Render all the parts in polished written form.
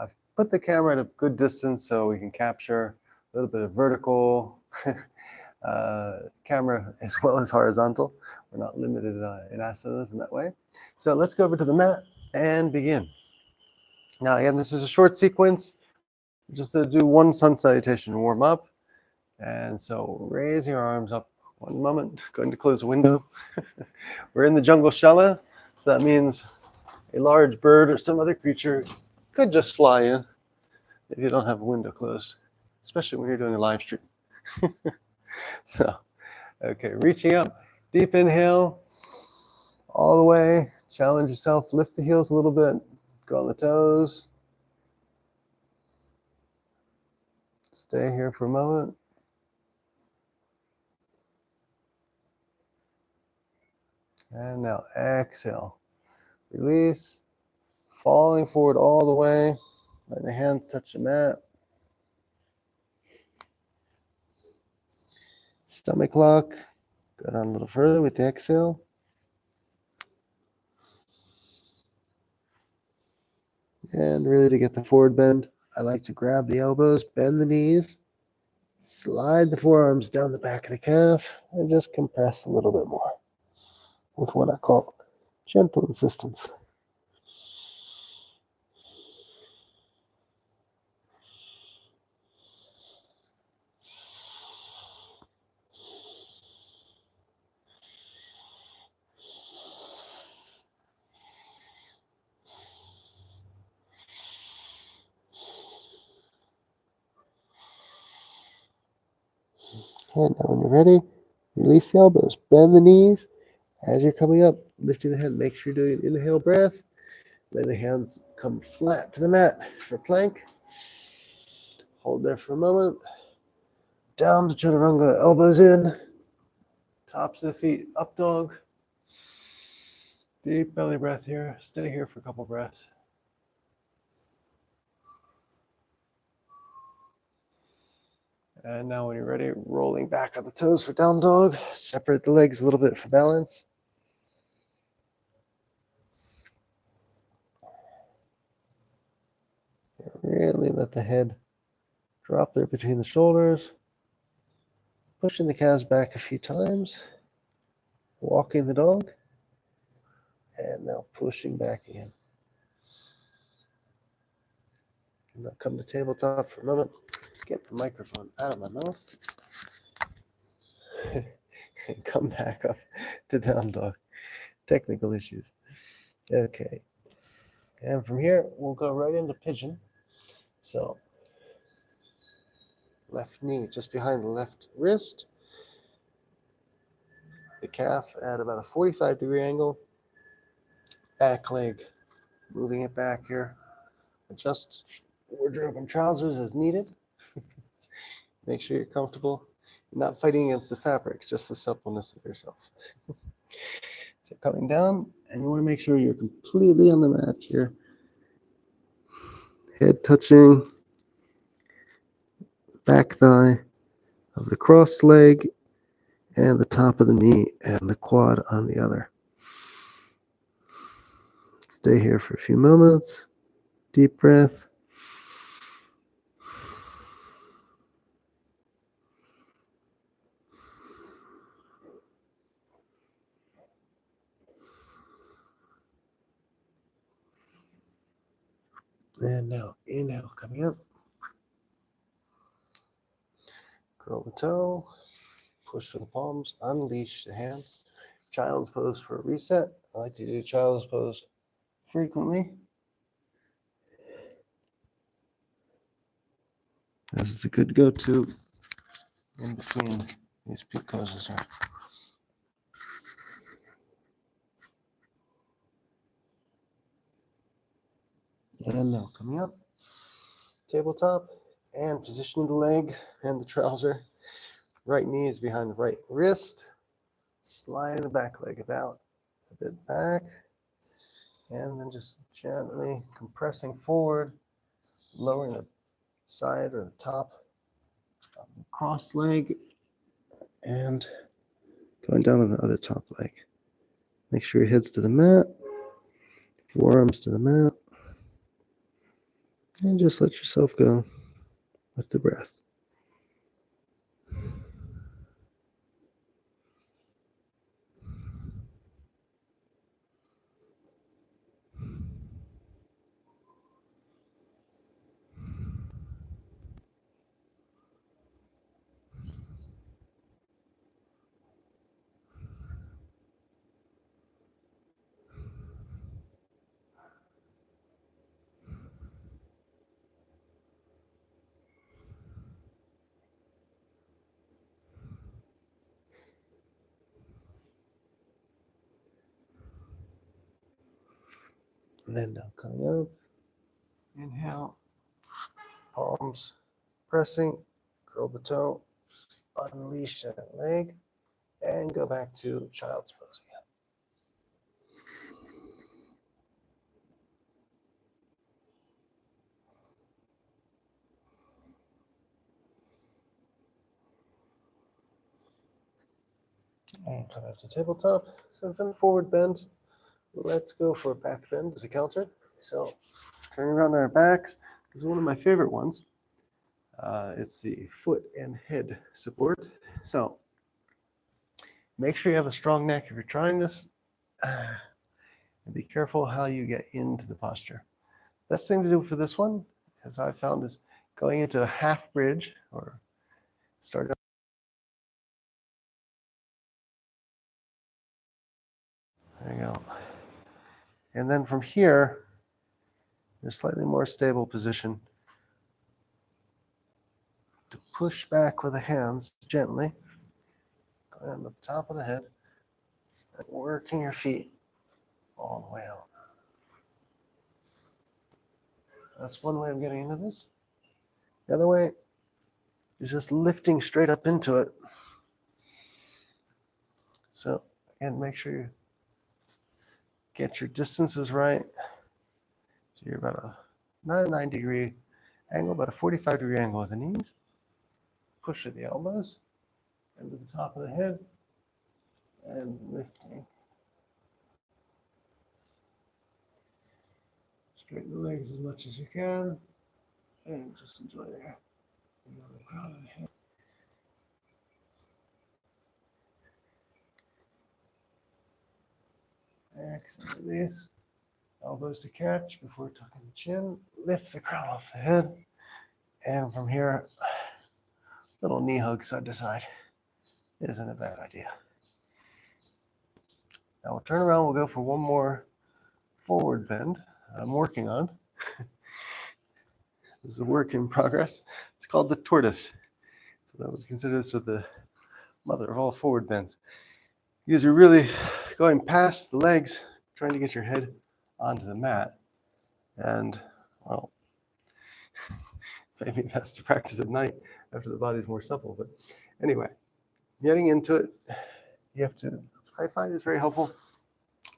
I've put the camera at a good distance so we can capture a little bit of vertical camera as well as horizontal. We're not limited in asanas in that way. So let's go over to the mat and begin. Now again, this is a short sequence, just to do one sun salutation and warm up. And so raise your arms up. One moment, going to close the window. We're in the jungle shala, so that means a large bird or some other creature could just fly in if you don't have a window closed, especially when you're doing a live stream. So, okay, reaching up, deep inhale, all the way, challenge yourself, lift the heels a little bit, go on the toes. Stay here for a moment. And now exhale, release, falling forward all the way, let the hands touch the mat. Stomach lock, go down a little further with the exhale. And really to get the forward bend, I like to grab the elbows, bend the knees, slide the forearms down the back of the calf, and just compress a little bit more with what I call gentle insistence. And now when you're ready, release the elbows, bend the knees. As you're coming up, lifting the head, make sure you're doing an inhale breath. Let the hands come flat to the mat for plank. Hold there for a moment. Down to chaturanga, elbows in. Tops of the feet, up dog. Deep belly breath here. Stay here for a couple breaths. And now when you're ready, rolling back on the toes for down dog. Separate the legs a little bit for balance. Really let the head drop there between the shoulders. Pushing the calves back a few times. Walking the dog. And now pushing back again. And now come to tabletop for a moment. Get the microphone out of my mouth. And come back up to down dog. Technical issues. Okay. And from here, we'll go right into pigeon. So, left knee just behind the left wrist. The calf at about a 45-degree angle. Back leg, moving it back here. Adjust wardrobe and trousers as needed. Make sure you're comfortable. You're not fighting against the fabric, just the suppleness of yourself. So coming down, and you want to make sure you're completely on the mat here. Head touching the back thigh of the crossed leg and the top of the knee and the quad on the other. Stay here for a few moments. Deep breath. And now inhale, coming up. Curl the toe. Push to the palms. Unleash the hand. Child's pose for a reset. I like to do child's pose frequently, as it's a good go-to in between these peak poses here. And now coming up, tabletop, and positioning the leg and the trouser. Right knee is behind the right wrist. Slide the back leg about a bit back. And then just gently compressing forward, lowering the side or the top of the cross leg, and going down on the other top leg. Make sure your head's to the mat, forearms to the mat. And just let yourself go with the breath. And then now coming up, inhale, palms pressing, curl the toe, unleash that leg, and go back to child's pose again. And come up to tabletop. So we've done forward bend. Let's go for a back bend as a counter. So turning around on our backs is one of my favorite ones. It's the foot and head support. So make sure you have a strong neck if you're trying this. And be careful how you get into the posture. Best thing to do for this one, as I found, is going into a half bridge or start. There you go. And then from here, a slightly more stable position to push back with the hands gently, going at the top of the head, and working your feet all the way out. That's one way of getting into this. The other way is just lifting straight up into it. So again, make sure you get your distances right. So you're about a not a 90-degree angle, but a 45-degree angle with the knees. Push at the elbows into the top of the head and lifting. Straighten the legs as much as you can and just enjoy the crown of the head. Excellent. Release. Elbows to catch before tucking the chin. Lift the crown off the head. And from here, little knee hug side to side isn't a bad idea. Now we'll turn around. We'll go for one more forward bend I'm working on. This is a work in progress. It's called the tortoise. So I would consider this the mother of all forward bends. Because you're really going past the legs, trying to get your head onto the mat. And, well, maybe best to practice at night after the body's more supple. But anyway, getting into it, you have to, I find it's very helpful,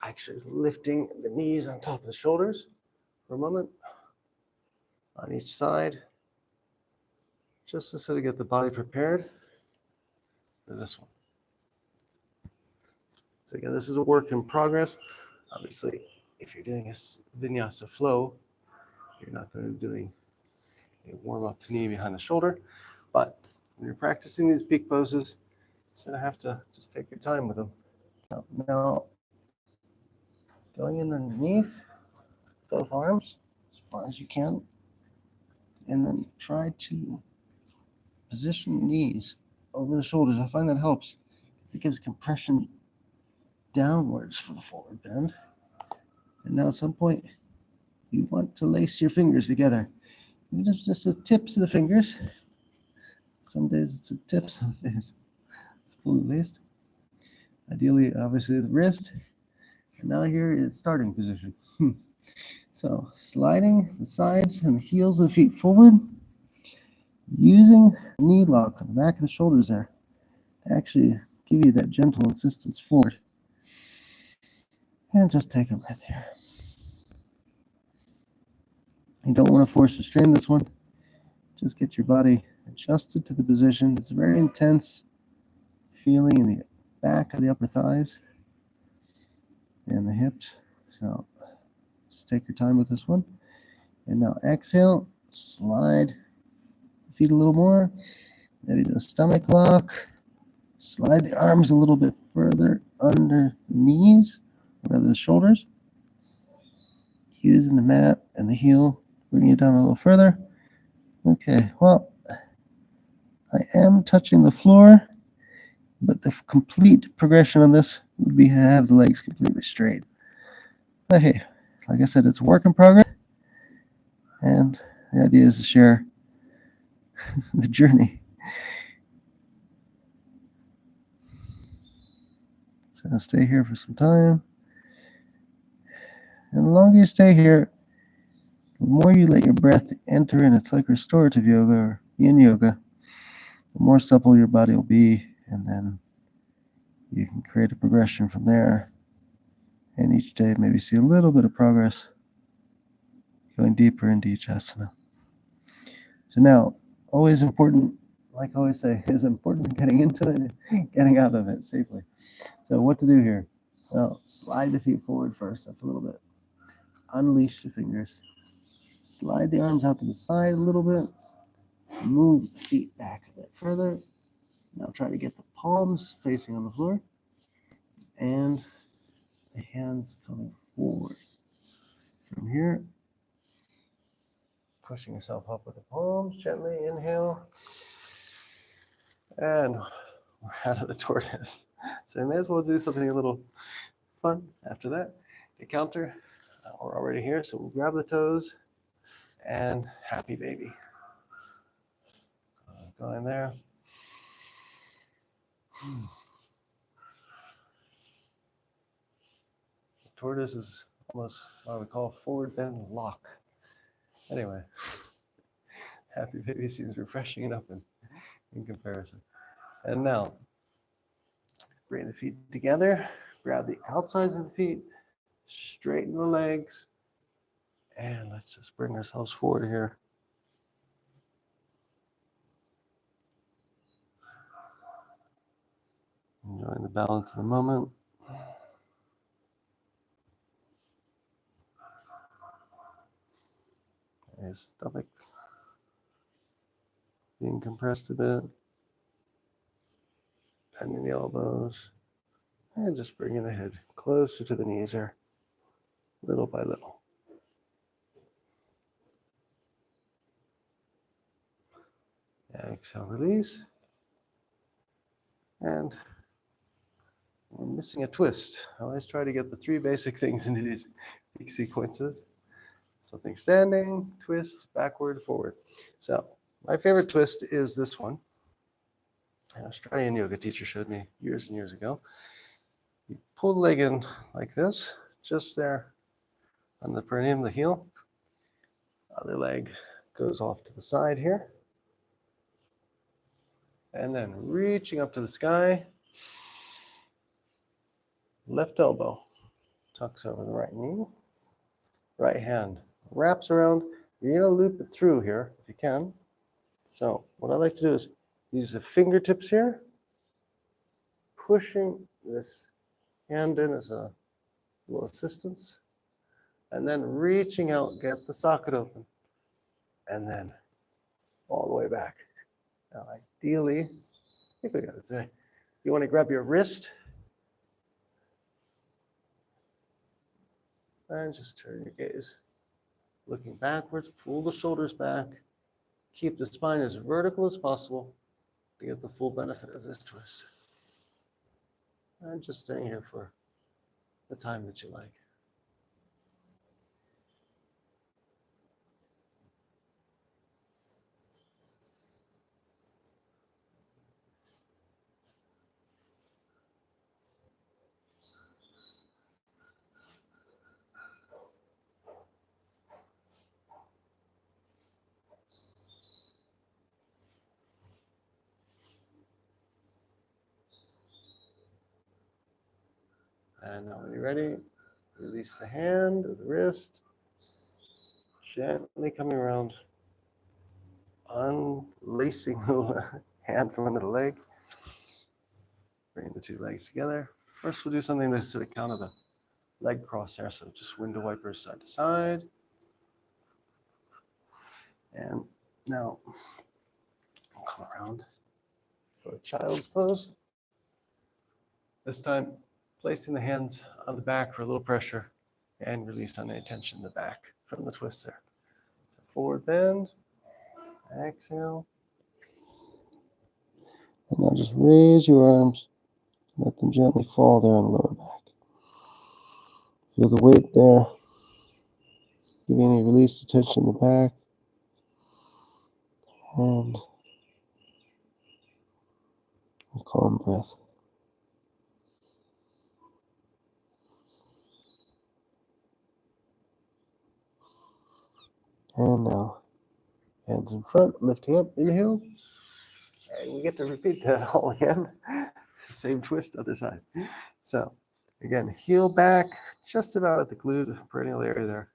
actually is lifting the knees on top of the shoulders for a moment on each side, just to sort of get the body prepared for this one. So again, this is a work in progress. Obviously, if you're doing a vinyasa flow, you're not going to be doing a warm-up knee behind the shoulder. But when you're practicing these peak poses, you're going to have to just take your time with them. Now going in underneath both arms as far as you can, and then try to position the knees over the shoulders. I find that helps. It gives compression downwards for the forward bend. And now at some point, you want to lace your fingers together. Just the tips of the fingers. Some days it's a tip, some days it's fully laced. Ideally, obviously, the wrist. And now here is starting position. So sliding the sides and the heels of the feet forward, using knee lock on the back of the shoulders there to actually give you that gentle insistence forward. And just take a breath here. You don't want to force or strain this one. Just get your body adjusted to the position. It's a very intense feeling in the back of the upper thighs and the hips. So just take your time with this one. And now exhale, slide feet a little more. Maybe do a stomach lock. Slide the arms a little bit further under the knees, or the shoulders. Using the mat and the heel, bring it down a little further. Okay, well, I am touching the floor, but the complete progression on this would be to have the legs completely straight. But hey, like I said, it's a work in progress, and the idea is to share the journey. So I'll stay here for some time. And the longer you stay here, the more you let your breath enter, and it's like restorative yoga or yin yoga, the more supple your body will be, and then you can create a progression from there. And each day maybe see a little bit of progress going deeper into each asana. So now, always important, like I always say, is important getting into it and getting out of it safely. So what to do here? Well, slide the feet forward first. That's a little bit. Unleash the fingers. Slide the arms out to the side a little bit. Move the feet back a bit further. Now try to get the palms facing on the floor. And the hands coming forward. From here, pushing yourself up with the palms, gently inhale. And we're out of the tortoise. So you may as well do something a little fun after that. The counter, we're already here, so we'll grab the toes and happy baby. Go in there. The tortoise is almost what we call forward bend lock. Anyway, happy baby seems refreshing enough in comparison. And now, bring the feet together, grab the outsides of the feet, straighten the legs, and let's just bring ourselves forward here. Enjoying the balance of the moment. His stomach being compressed a bit. Bending the elbows. And just bringing the head closer to the knees here, little by little. Exhale, release. And we're missing a twist. I always try to get the three basic things into these sequences. Something standing, twist, backward, forward. So my favorite twist is this one. An Australian yoga teacher showed me years and years ago. You pull the leg in like this, just there on the perineum, the heel. Other leg goes off to the side here. And then reaching up to the sky. Left elbow tucks over the right knee. Right hand wraps around. You're going to loop it through here if you can. So what I like to do is use the fingertips here, pushing this hand in as a little assistance, and then reaching out, get the socket open, and then all the way back. Now, ideally, I think we got to say, you want to grab your wrist and just turn your gaze. Looking backwards, pull the shoulders back, keep the spine as vertical as possible to get the full benefit of this twist. And just staying here for the time that you like. And now when you're ready, release the hand or the wrist, gently coming around, unlacing the hand from under the leg. Bring the two legs together. First, we'll do something to sort of counter the leg cross there. So just window wipers side to side. And now I'll come around for a child's pose. This time, placing the hands on the back for a little pressure and release on any tension in the back from the twist there. So forward bend, exhale. And now just raise your arms, let them gently fall there on the lower back. Feel the weight there. Giving a release to tension in the back. And a calm breath. And now, hands in front, lifting up, inhale. And we get to repeat that all again. Same twist, other side. So, again, heel back, just about at the glute, peroneal area there.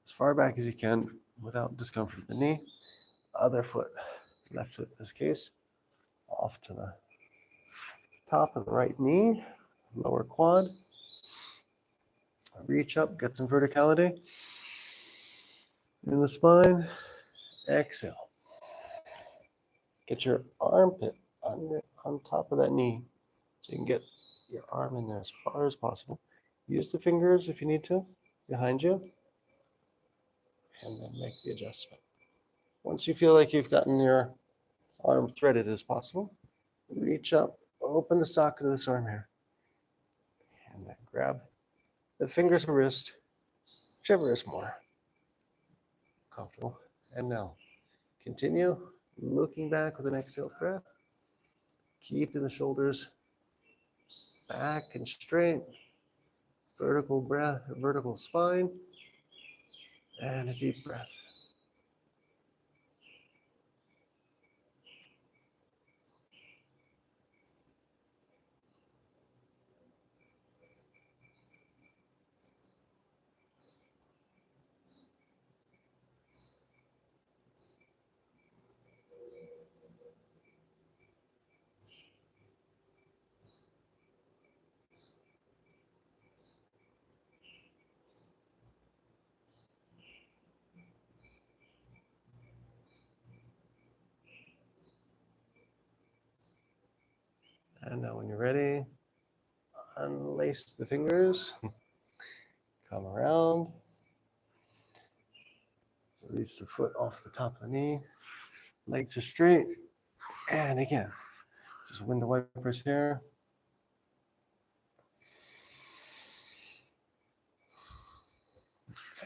As far back as you can without discomfort of the knee. Other foot, left foot in this case, off to the top of the right knee, lower quad. Reach up, get some verticality in the spine. Exhale. Get your armpit on top of that knee so you can get your arm in there as far as possible. Use the fingers if you need to, behind you, and then make the adjustment. Once you feel like you've gotten your arm threaded as possible, reach up, open the socket of this arm here, and then grab the fingers or wrist, whichever is more comfortable. And now, continue looking back with an exhale breath, keeping the shoulders back and straight, vertical breath, vertical spine, and a deep breath. And now when you're ready, unlace the fingers, come around, release the foot off the top of the knee, legs are straight, and again, just window wipers here.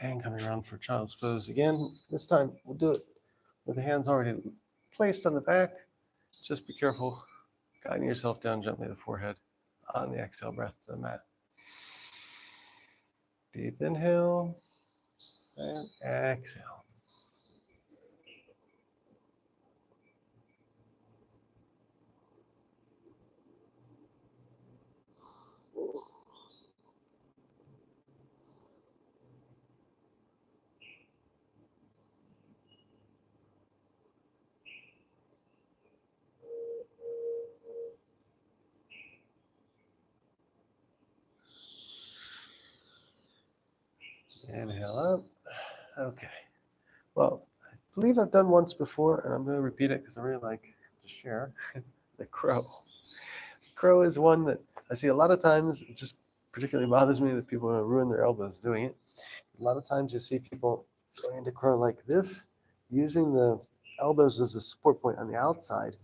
And coming around for child's pose again. This time we'll do it with the hands already placed on the back. Just be careful guiding yourself down gently the forehead on the exhale breath to the mat. Deep inhale and exhale. Inhale up. Okay. Well, I believe I've done once before, and I'm going to repeat it because I really like to share. The crow. Crow is one that I see a lot of times. It just particularly bothers me that people ruin their elbows doing it. A lot of times you see people going into crow like this, using the elbows as a support point on the outside,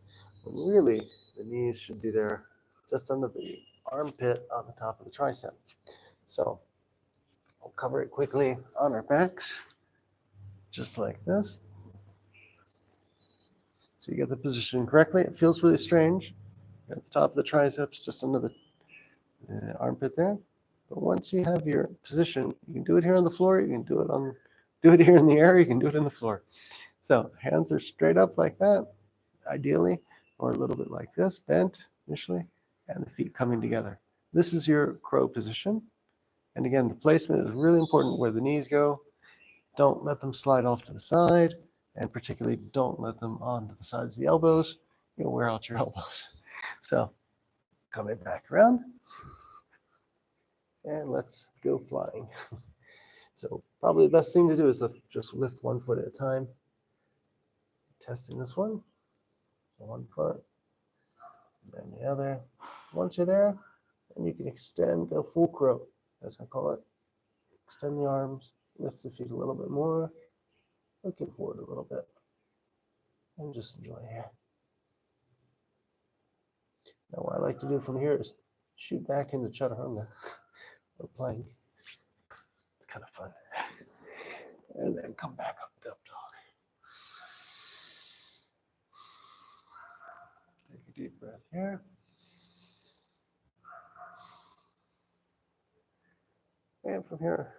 when really the knees should be there just under the armpit on the top of the tricep. So I'll cover it quickly on our backs, just like this. So you get the position correctly. It feels really strange at the top of the triceps, just under the armpit there. But once you have your position, you can do it here on the floor. You can do it here in the air. You can do it in the floor. So hands are straight up like that, ideally, or a little bit like this, bent initially, and the feet coming together. This is your crow position. And again, the placement is really important where the knees go. Don't let them slide off to the side, and particularly don't let them onto the sides of the elbows. You'll wear out your elbows. So coming back around, and let's go flying. So probably the best thing to do is just lift one foot at a time. testing this one. So one foot, then the other. Once you're there, then you can extend, go full crow, as I call it. Extend the arms, lift the feet a little bit more, looking forward a little bit, and just enjoy here. Now what I like to do from here is shoot back into chaturanga or plank. It's kind of fun. And then come back up to up dog. Take a deep breath here. And from here,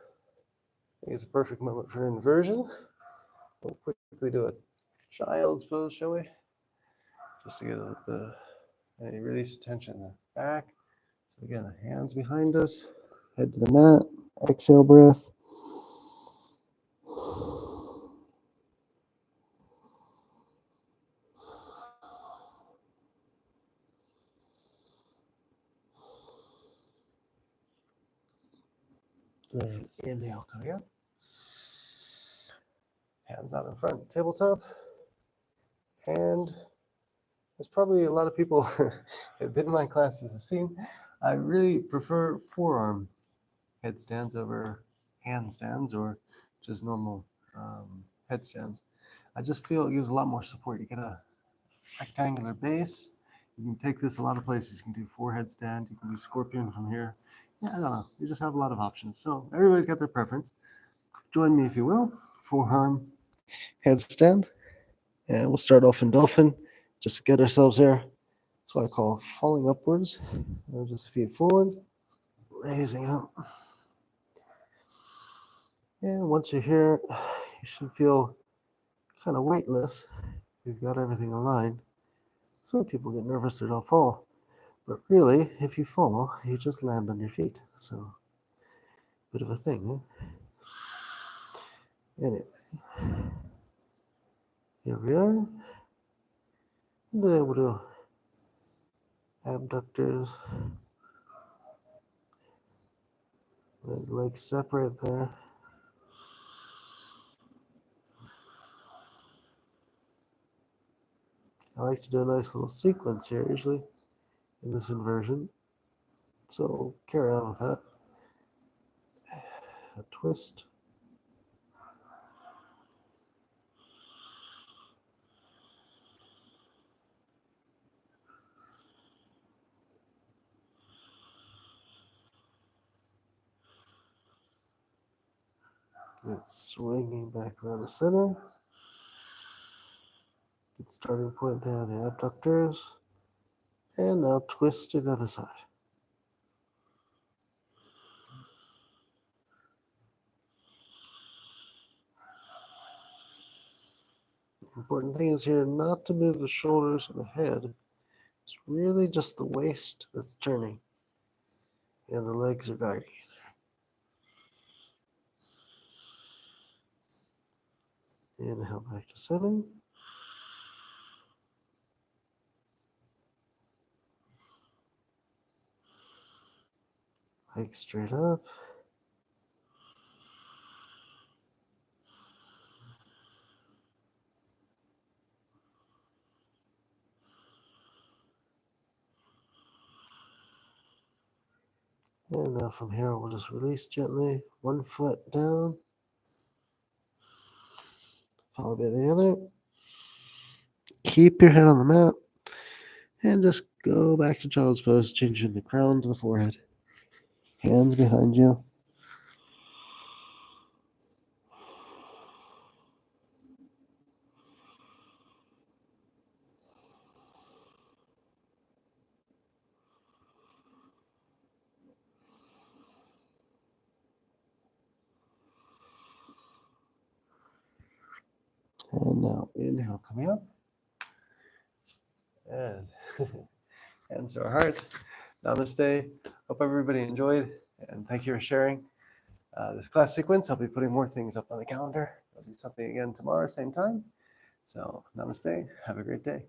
I think it's a perfect moment for inversion. We'll quickly do a child's pose, shall we? Just to get any release of tension in the back. So again, the hands behind us, head to the mat, exhale breath. Then inhale, coming up. Hands out in front, tabletop. And as probably a lot of people have been in my classes have seen, I really prefer forearm headstands over handstands or just normal headstands. I just feel it gives a lot more support. You get a rectangular base. You can take this a lot of places. You can do four headstand. You can do scorpion from here. Yeah, I don't know. You just have a lot of options. So everybody's got their preference. Join me if you will. Forearm headstand. And we'll start off in dolphin just to get ourselves there. That's what I call falling upwards. Just feet forward, raising up. And once you're here, you should feel kind of weightless. You've got everything aligned. Some people get nervous they don't fall. But really, if you fall, you just land on your feet. So, bit of a thing, eh? Anyway, here we are. Been able to abductors, legs separate there. I like to do a nice little sequence here, usually, in this inversion. So carry on with that. A twist. Then swinging back around the center. Good starting point there, the abductors. And now twist to the other side. The important thing is here not to move the shoulders and the head. It's really just the waist that's turning. And the legs are guiding. Inhale back to 7. Legs straight up. And now from here, we'll just release gently. One foot down. Followed by the other. Keep your head on the mat. And just go back to child's pose, changing the crown to the forehead. Hands behind you. And now inhale, coming up. And hands to our heart. Namaste. Hope everybody enjoyed. And thank you for sharing this class sequence. I'll be putting more things up on the calendar. I'll do something again tomorrow, same time. So namaste. Have a great day.